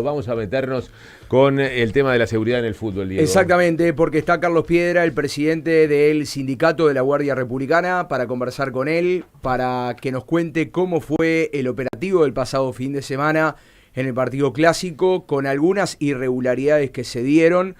Vamos a meternos con el tema de la seguridad en el fútbol, Diego. Exactamente, porque está Carlos Piedra, el presidente del sindicato de la Guardia Republicana, para conversar con él, para que nos cuente cómo fue el operativo del pasado fin de semana en el partido clásico, con algunas irregularidades que se dieron.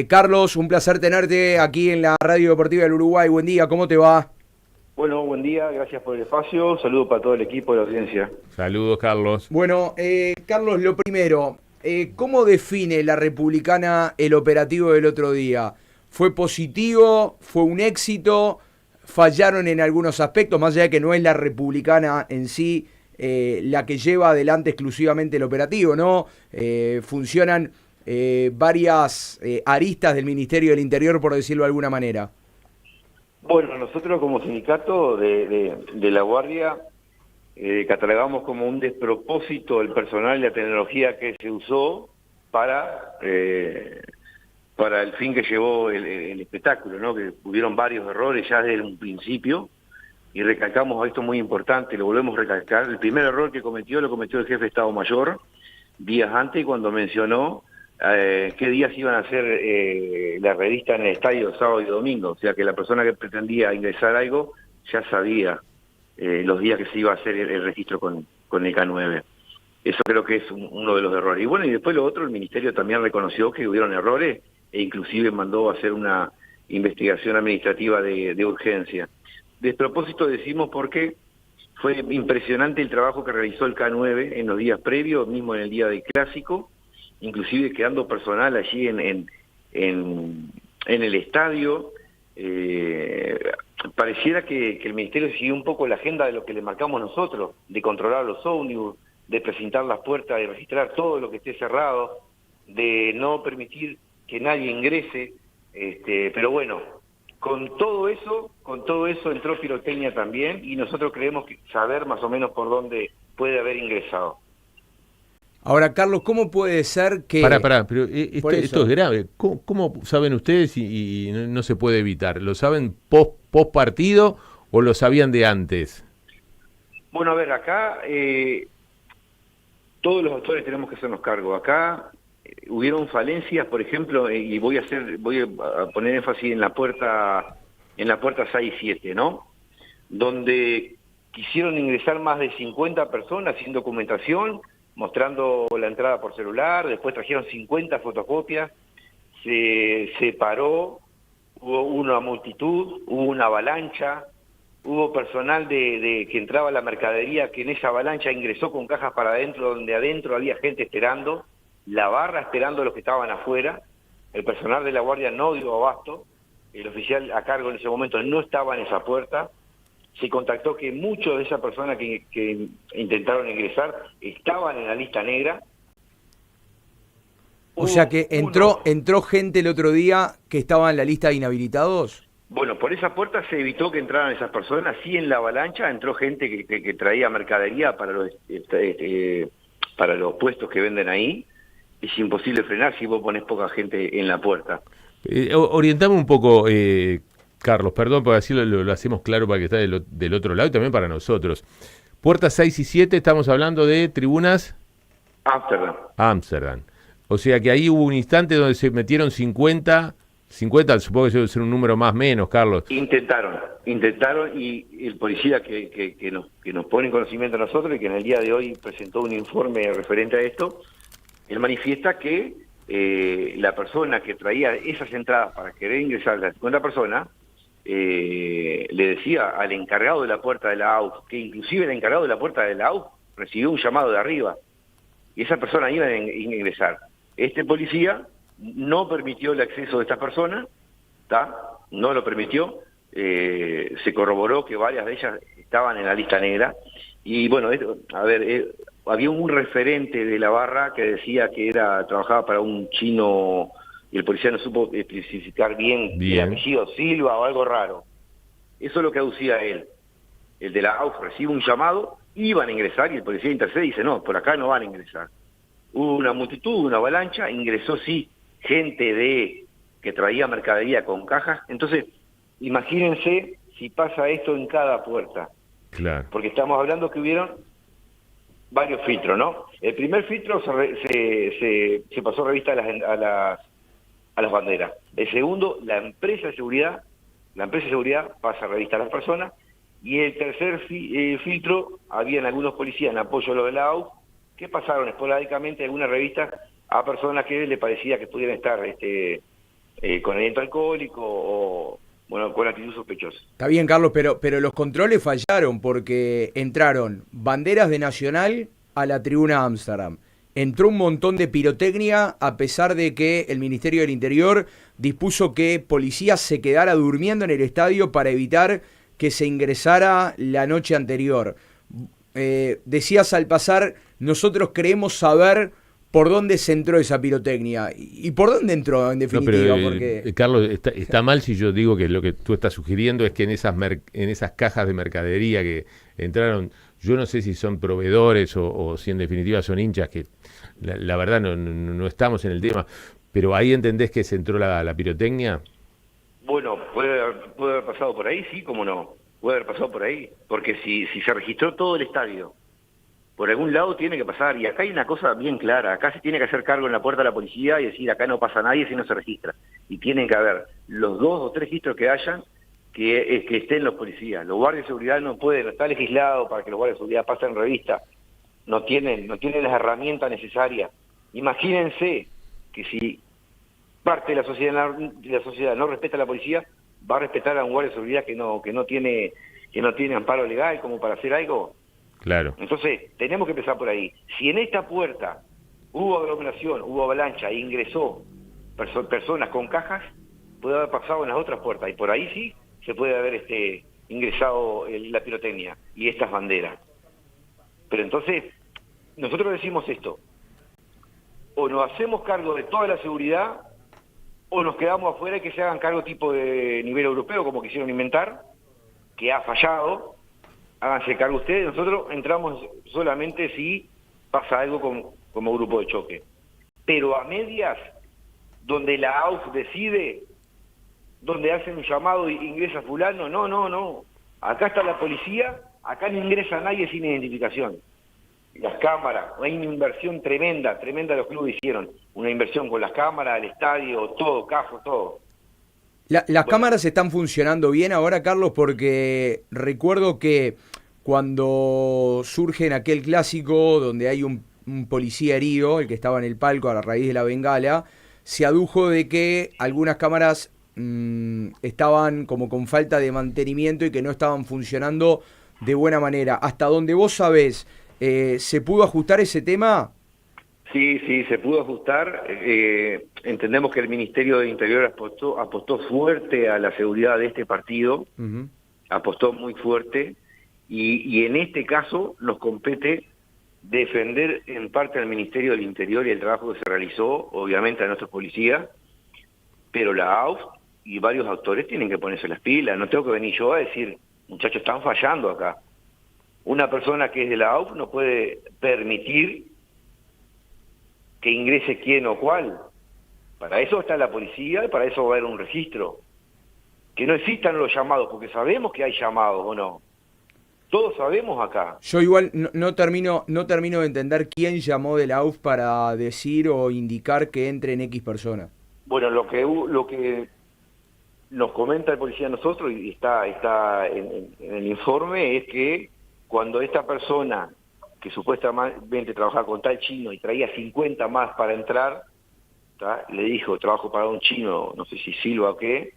Carlos, un placer tenerte aquí en la Radio Deportiva del Uruguay. Buen día, ¿cómo te va? Bueno, buen día, gracias por el espacio, saludos para todo el equipo de la audiencia. Saludos, Carlos. Bueno, Carlos, lo primero, ¿cómo define la Republicana el operativo del otro día? ¿Fue positivo? ¿Fue un éxito? ¿Fallaron en algunos aspectos? Más allá de que no es la Republicana en sí la que lleva adelante exclusivamente el operativo, ¿no? Funcionan varias aristas del Ministerio del Interior, por decirlo de alguna manera. Bueno, nosotros como sindicato de la Guardia catalogamos como un despropósito el personal y la tecnología que se usó para el fin que llevó el espectáculo, ¿no? Que hubieron varios errores ya desde un principio y recalcamos esto muy importante, lo volvemos a recalcar. El primer error que lo cometió el jefe de Estado Mayor días antes cuando mencionó qué días iban a hacer la revista en el estadio sábado y domingo, o sea que la persona que pretendía ingresar algo ya sabía los días que se iba a hacer el registro con el K9. Eso creo que es uno de los errores. Y bueno, y después lo otro, el Ministerio también reconoció que hubieron errores e inclusive mandó a hacer una investigación administrativa de urgencia. Despropósito decimos porque fue impresionante el trabajo que realizó el K9 en los días previos, mismo en el día del Clásico, inclusive quedando personal allí en el estadio. Pareciera que el Ministerio siguió un poco la agenda de lo que le marcamos nosotros, de controlar los ómnibus, de precintar las puertas, de registrar todo lo que esté cerrado, de no permitir que nadie ingrese, pero bueno, con todo eso entró pirotecnia también y nosotros creemos saber más o menos por dónde puede haber ingresado. Ahora, Carlos, ¿cómo puede ser que...? Pará, pero esto es grave. ¿Cómo saben ustedes y no se puede evitar? ¿Lo saben post partido o lo sabían de antes? Bueno, a ver, acá todos los actores tenemos que hacernos cargo. Acá hubieron falencias, por ejemplo, y voy a poner énfasis en la puerta 6 y 7, ¿no? Donde quisieron ingresar más de 50 personas sin documentación, mostrando la entrada por celular, después trajeron 50 fotocopias, se paró, hubo una multitud, hubo una avalancha, hubo personal que entraba a la mercadería que en esa avalancha ingresó con cajas para adentro, donde adentro había gente esperando, la barra esperando a los que estaban afuera, el personal de la Guardia no dio abasto, el oficial a cargo en ese momento no estaba en esa puerta. Se contactó que muchos de esas personas que intentaron ingresar estaban en la lista negra. O sea que entró gente el otro día que estaba en la lista de inhabilitados. Bueno, por esa puerta se evitó que entraran esas personas. Sí, en la avalancha entró gente que traía mercadería para los puestos que venden ahí. Es imposible frenar si vos ponés poca gente en la puerta. Orientame un poco, Carlos, perdón, porque así lo hacemos claro para que está del otro lado y también para nosotros. Puertas 6 y 7, estamos hablando de tribunas... Ámsterdam. O sea que ahí hubo un instante donde se metieron 50, supongo que debe ser un número más o menos, Carlos. Intentaron y el policía que nos pone en conocimiento a nosotros y que en el día de hoy presentó un informe referente a esto, él manifiesta que la persona que traía esas entradas para querer ingresar a la 50 personas, le decía al encargado de la puerta de la AUF, que inclusive el encargado de la puerta de la AUF recibió un llamado de arriba, y esa persona iba a ingresar. Este policía no permitió el acceso de esta persona, no lo permitió, se corroboró que varias de ellas estaban en la lista negra, y bueno, había un referente de la barra que decía que trabajaba para un chino, y el policía no supo especificar bien el apellido, Silva o algo raro. Eso es lo que aducía él. El de la AUF recibe un llamado, iban a ingresar y el policía intercede y dice, no, por acá no van a ingresar. Hubo una multitud, una avalancha, ingresó sí gente que traía mercadería con cajas. Entonces, imagínense si pasa esto en cada puerta. Claro. Porque estamos hablando que hubieron varios filtros, ¿no? El primer filtro se pasó revista a las banderas. El segundo, la empresa de seguridad pasa revista a las personas. Y el tercer filtro, habían algunos policías en apoyo a lo de la AUF que pasaron esporádicamente alguna revista a personas que le parecía que pudieran estar con aliento alcohólico o bueno, con actitud sospechosa. Está bien, Carlos, pero los controles fallaron porque entraron banderas de Nacional a la tribuna Ámsterdam. Entró un montón de pirotecnia a pesar de que el Ministerio del Interior dispuso que policías se quedara durmiendo en el estadio para evitar que se ingresara la noche anterior. Decías al pasar, nosotros creemos saber por dónde se entró esa pirotecnia. ¿Y por dónde entró, en definitiva? No, pero, porque... Carlos, está mal si yo digo que lo que tú estás sugiriendo es que en esas cajas de mercadería que entraron, yo no sé si son proveedores o si en definitiva son hinchas, que la verdad no estamos en el tema, pero ahí entendés que se entró la pirotecnia. Bueno, puede haber pasado por ahí, sí, cómo no. Puede haber pasado por ahí, porque si se registró todo el estadio, por algún lado tiene que pasar, y acá hay una cosa bien clara, acá se tiene que hacer cargo en la puerta de la policía y decir, acá no pasa nadie si no se registra. Y tienen que haber los 2 o 3 registros que hayan, que estén los policías. Los guardias de seguridad no pueden, está legislado para que los guardias de seguridad pasen revista, no tienen las herramientas necesarias. Imagínense que si parte de la sociedad no respeta a la policía, va a respetar a un guardia de seguridad que no tiene amparo legal como para hacer algo. Claro. Entonces, tenemos que empezar por ahí. Si en esta puerta hubo aglomeración, hubo avalancha e ingresó personas con cajas, puede haber pasado en las otras puertas. Y por ahí sí se puede haber ingresado la pirotecnia y estas banderas. Pero entonces, nosotros decimos esto. O nos hacemos cargo de toda la seguridad, o nos quedamos afuera y que se hagan cargo tipo de nivel europeo, como quisieron inventar, que ha fallado. Háganse cargo ustedes, nosotros entramos solamente si pasa algo como grupo de choque. Pero a medias, donde la AUF decide, donde hacen un llamado e ingresa fulano, no. Acá está la policía, acá no ingresa nadie sin identificación. Las cámaras, hay una inversión tremenda los clubes hicieron. Una inversión con las cámaras, el estadio, todo, CAFO, todo. Las cámaras están funcionando bien ahora, Carlos, porque recuerdo que cuando surge en aquel clásico donde hay un policía herido, el que estaba en el palco a la raíz de la bengala, se adujo de que algunas cámaras estaban como con falta de mantenimiento y que no estaban funcionando de buena manera. Hasta donde vos sabés, ¿se pudo ajustar ese tema? Sí, se pudo ajustar. Entendemos que el Ministerio de Interior apostó fuerte a la seguridad de este partido, apostó muy fuerte, y en este caso nos compete defender en parte al Ministerio del Interior y el trabajo que se realizó, obviamente a nuestros policías, pero la AUF y varios actores tienen que ponerse las pilas. No tengo que venir yo a decir, muchachos, están fallando acá. Una persona que es de la AUF no puede permitir que ingrese quién o cuál. Para eso está la policía y para eso va a haber un registro. Que no existan los llamados, porque sabemos que hay llamados, ¿o no? Todos sabemos acá. Yo igual no termino de entender quién llamó de la AUF para decir o indicar que entre en X persona. Bueno, lo que nos comenta el policía a nosotros, y está en el informe, es que cuando esta persona que supuestamente trabajaba con tal chino y traía 50 más para entrar, ¿tá? Le dijo, trabajo para un chino, no sé si Silva o qué,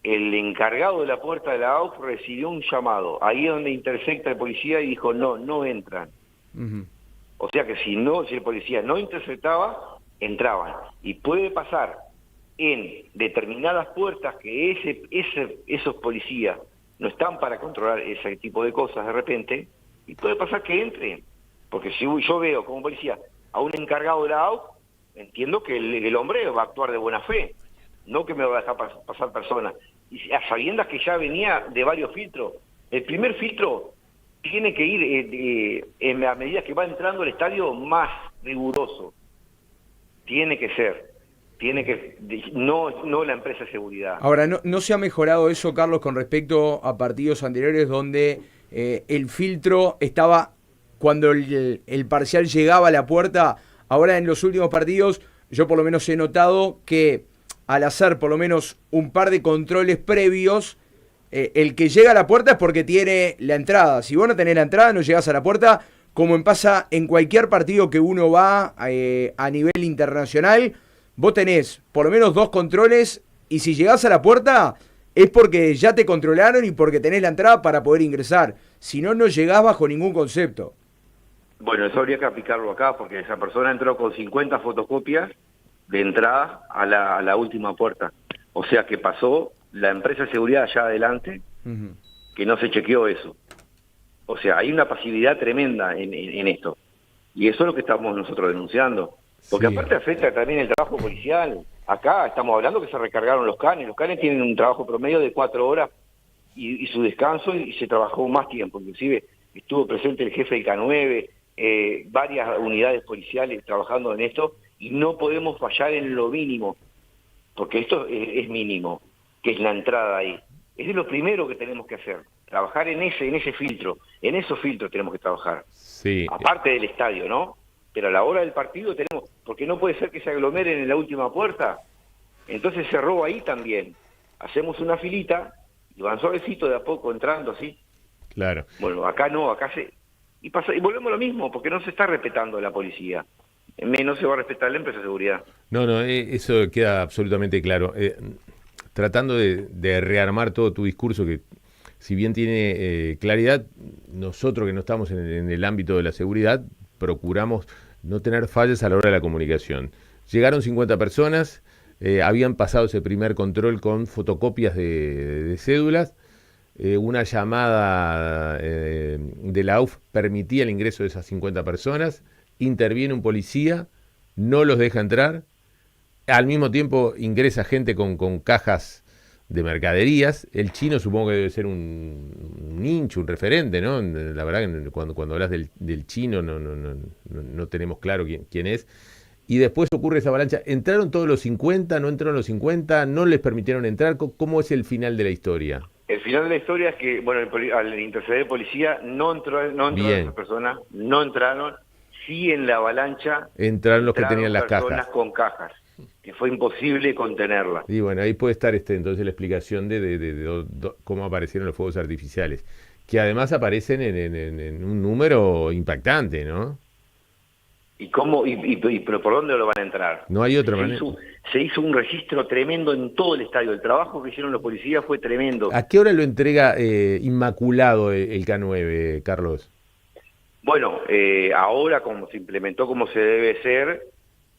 el encargado de la puerta de la AUF recibió un llamado, ahí es donde intersecta el policía y dijo, no entran. O sea que si el policía no interceptaba, entraban. Y puede pasar en determinadas puertas que esos policías no están para controlar ese tipo de cosas de repente, y puede pasar que entren, porque si yo veo como policía a un encargado de la AUF, entiendo que el hombre va a actuar de buena fe, no que me va a dejar pasar personas, y a sabiendas que ya venía de varios filtros. El primer filtro tiene que ir a medida que va entrando al estadio más riguroso, tiene que ser, no la empresa de seguridad. Ahora, ¿no se ha mejorado eso, Carlos, con respecto a partidos anteriores donde el filtro estaba cuando el parcial llegaba a la puerta. Ahora en los últimos partidos yo por lo menos he notado que al hacer por lo menos un par de controles previos, el que llega a la puerta es porque tiene la entrada. Si vos no tenés la entrada, no llegás a la puerta, como pasa en cualquier partido que uno va a nivel internacional. Vos tenés por lo menos 2 controles y si llegás a la puerta es porque ya te controlaron y porque tenés la entrada para poder ingresar. Si no, no llegás bajo ningún concepto. Bueno, eso habría que aplicarlo acá porque esa persona entró con 50 fotocopias de entrada a la última puerta. O sea que pasó la empresa de seguridad allá adelante, que no se chequeó eso. O sea, hay una pasividad tremenda en esto. Y eso es lo que estamos nosotros denunciando. Porque Sí. aparte afecta también el trabajo policial. Acá estamos hablando que se recargaron los canes. Los canes tienen un trabajo promedio de 4 horas y su descanso, y se trabajó más tiempo. Inclusive estuvo presente el jefe del K9, varias unidades policiales trabajando en esto, y no podemos fallar en lo mínimo, porque esto es mínimo, que es la entrada ahí. Es de lo primero que tenemos que hacer, trabajar en ese filtro, en esos filtros tenemos que trabajar. Sí. Aparte del estadio, ¿no? Pero a la hora del partido tenemos, porque no puede ser que se aglomeren en la última puerta, entonces se roba ahí también. Hacemos una filita y van suavecito de a poco entrando así. Claro. Bueno, acá no, acá se... Y volvemos a lo mismo, porque no se está respetando la policía. Menos se va a respetar la empresa de seguridad. No, eso queda absolutamente claro. Tratando de rearmar todo tu discurso, que si bien tiene claridad, nosotros que no estamos en el ámbito de la seguridad, procuramos no tener fallas a la hora de la comunicación. Llegaron 50 personas, habían pasado ese primer control con fotocopias de cédulas. Una llamada de la AUF permitía el ingreso de esas 50 personas, interviene un policía, no los deja entrar, al mismo tiempo ingresa gente con cajas de mercaderías. El chino supongo que debe ser un hincha, un referente, ¿no? La verdad que cuando hablas del chino no tenemos claro quién es. Y después ocurre esa avalancha. ¿Entraron todos los 50? ¿No entraron los 50? ¿No les permitieron entrar? ¿Cómo es el final de la historia? El final de la historia es que, bueno, al interceder policía no entró esas personas, no entraron. Sí, en la avalancha entraron los que tenían las personas cajas. con cajas, que fue imposible contenerlas. Y bueno, ahí puede estar entonces la explicación de cómo aparecieron los fuegos artificiales, que además aparecen en un número impactante, ¿no? Pero ¿por dónde lo van a entrar? No hay otra manera. Se hizo un registro tremendo en todo el estadio. El trabajo que hicieron los policías fue tremendo. ¿A qué hora lo entrega inmaculado el K9, Carlos? Bueno, ahora como se implementó como se debe ser,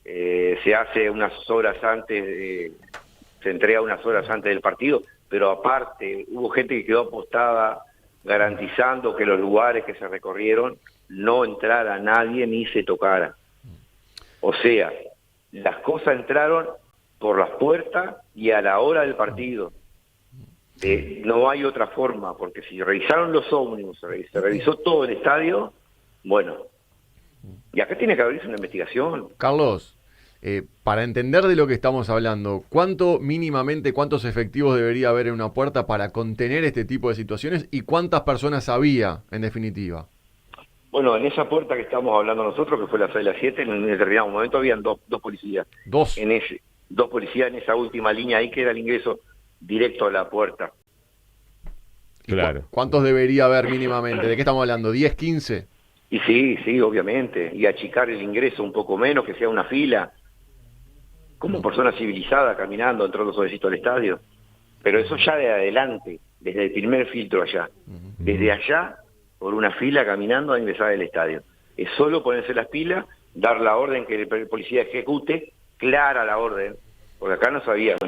se hace unas horas antes, se entrega unas horas antes del partido, pero aparte hubo gente que quedó apostada garantizando que los lugares que se recorrieron no entrara nadie ni se tocara. O sea, las cosas entraron por las puertas y a la hora del partido. No hay otra forma, porque si revisaron los ómnibus, se revisó todo el estadio, bueno, y acá tiene que abrirse una investigación. Carlos, para entender de lo que estamos hablando, ¿cuántos efectivos debería haber en una puerta para contener este tipo de situaciones y cuántas personas había, en definitiva? Bueno, en esa puerta que estamos hablando nosotros, que fue la 6 y la 7, en un determinado momento habían dos policías. Dos Policías en esa última línea ahí, que era el ingreso directo a la puerta. Claro. ¿Cuántos debería haber mínimamente? ¿De qué estamos hablando? ¿10, 15? Y sí, obviamente. Y achicar el ingreso un poco menos, que sea una fila. Como persona civilizada caminando, entrando suavecito al estadio. Pero eso ya de adelante, desde el primer filtro allá. Desde allá, por una fila caminando a ingresar al estadio. Es solo ponerse las pilas, dar la orden que el policía ejecute, clara la orden, porque acá no sabían,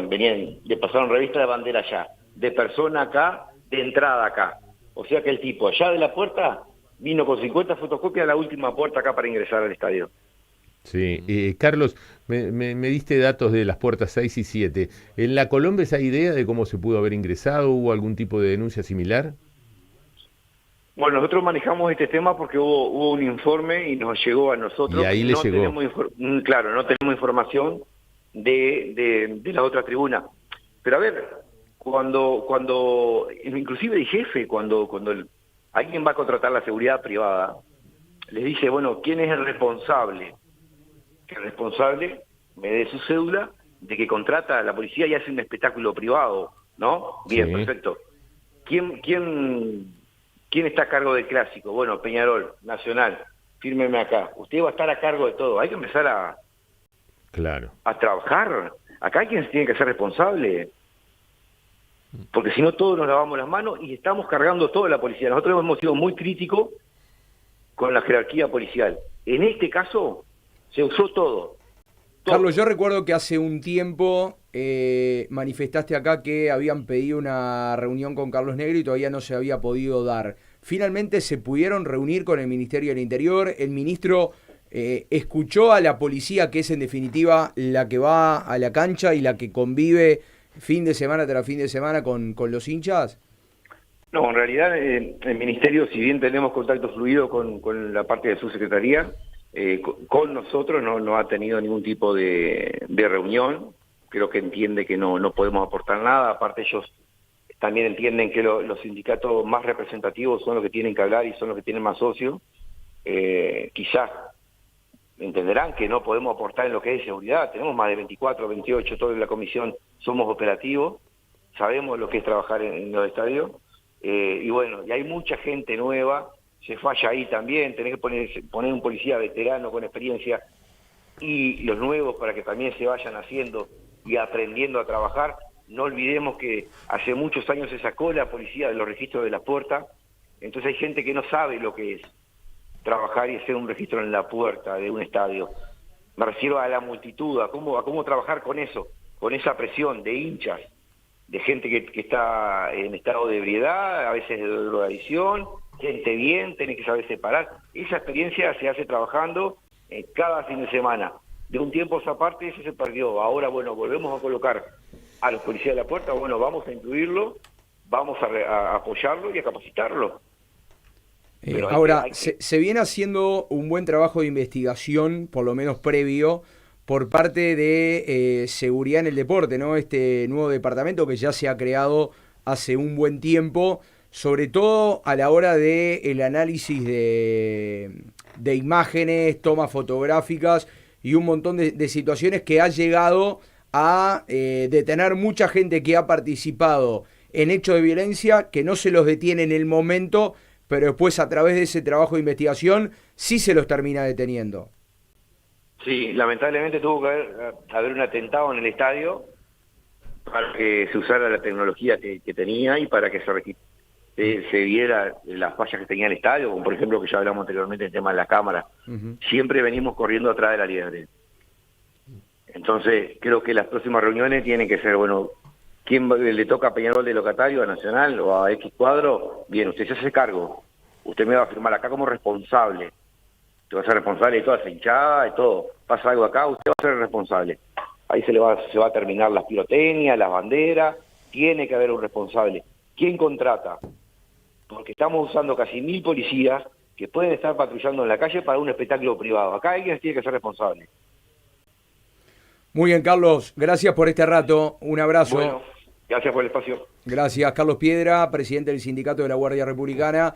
le pasaron revista de bandera allá, de persona acá, de entrada acá. O sea que el tipo allá de la puerta vino con 50 fotocopias a la última puerta acá para ingresar al estadio. Sí, Carlos, me diste datos de las puertas 6 y 7. ¿En la Colombia esa idea de cómo se pudo haber ingresado? ¿Hubo algún tipo de denuncia similar? Bueno, nosotros manejamos este tema porque hubo un informe y nos llegó a nosotros. Y ahí le llegó. Claro, no tenemos información de la otra tribuna. Pero a ver, cuando inclusive el jefe, cuando alguien va a contratar la seguridad privada, les dice, bueno, ¿quién es el responsable? Que el responsable me dé su cédula de que contrata a la policía y hace un espectáculo privado, ¿no? Bien, Sí. perfecto. ¿Quién está a cargo del clásico? Bueno, Peñarol, Nacional, fírmeme acá. Usted va a estar a cargo de todo. Hay que empezar Claro. a trabajar. Acá hay quien se tiene que ser responsable. Porque si no, todos nos lavamos las manos y estamos cargando toda la policía. Nosotros hemos sido muy críticos con la jerarquía policial. En este caso, se usó todo. Carlos, yo recuerdo que hace un tiempo manifestaste acá que habían pedido una reunión con Carlos Negri y todavía no se había podido dar. Finalmente se pudieron reunir con el Ministerio del Interior. El ministro escuchó a la policía, que es en definitiva la que va a la cancha y la que convive fin de semana tras fin de semana con los hinchas. No, en realidad el Ministerio, si bien tenemos contacto fluido con la parte de su secretaría, con nosotros no ha tenido ningún tipo de reunión. Creo que entiende que no podemos aportar nada. Aparte ellos también entienden que los sindicatos más representativos son los que tienen que hablar y son los que tienen más socios. Quizás entenderán que no podemos aportar en lo que es seguridad. Tenemos más de 24, 28, toda la comisión somos operativos, sabemos lo que es trabajar en los estadios. Y bueno, y hay mucha gente nueva, se falla ahí también, tenés que poner un policía veterano con experiencia y los nuevos para que también se vayan haciendo y aprendiendo a trabajar. No olvidemos que hace muchos años se sacó la policía de los registros de la puerta, entonces hay gente que no sabe lo que es trabajar y hacer un registro en la puerta de un estadio. Me refiero a la multitud, a cómo trabajar con eso, con esa presión de hinchas, de gente que está en estado de ebriedad, a veces de drogadicción, gente bien, tiene que saber separar. Esa experiencia se hace trabajando cada fin de semana. De un tiempo a esa parte eso se perdió. Ahora, bueno, volvemos a colocar a los policías de la puerta, bueno, vamos a incluirlo, vamos a apoyarlo y a capacitarlo. Ahora, se viene haciendo un buen trabajo de investigación, por lo menos previo, por parte de seguridad en el deporte, ¿no? Este nuevo departamento que ya se ha creado hace un buen tiempo, sobre todo a la hora del análisis de imágenes, tomas fotográficas y un montón de situaciones que ha llegado a detener mucha gente que ha participado en hechos de violencia, que no se los detiene en el momento, pero después a través de ese trabajo de investigación sí se los termina deteniendo. Sí, lamentablemente tuvo que haber un atentado en el estadio para que se usara la tecnología que tenía y para que se viera las fallas que tenía el estadio, como por ejemplo que ya hablamos anteriormente del tema de la cámara. Siempre venimos corriendo atrás de la liebre. Entonces creo que las próximas reuniones tienen que ser, bueno, ¿quién le toca a Peñarol de locatario, a Nacional o a X cuadro? Bien, usted se hace cargo, usted me va a firmar acá como responsable. Usted va a ser responsable de toda esa hinchada, de todo. Pasa algo acá, usted va a ser responsable. Ahí se va a terminar las pirotecnias, las banderas, tiene que haber un responsable. ¿Quién contrata? Porque estamos usando casi 1000 policías que pueden estar patrullando en la calle para un espectáculo privado. Acá alguien tiene que ser responsable. Muy bien, Carlos, gracias por este rato, un abrazo. Bueno, gracias por el espacio. Gracias, Carlos Piedra, presidente del Sindicato de la Guardia Republicana.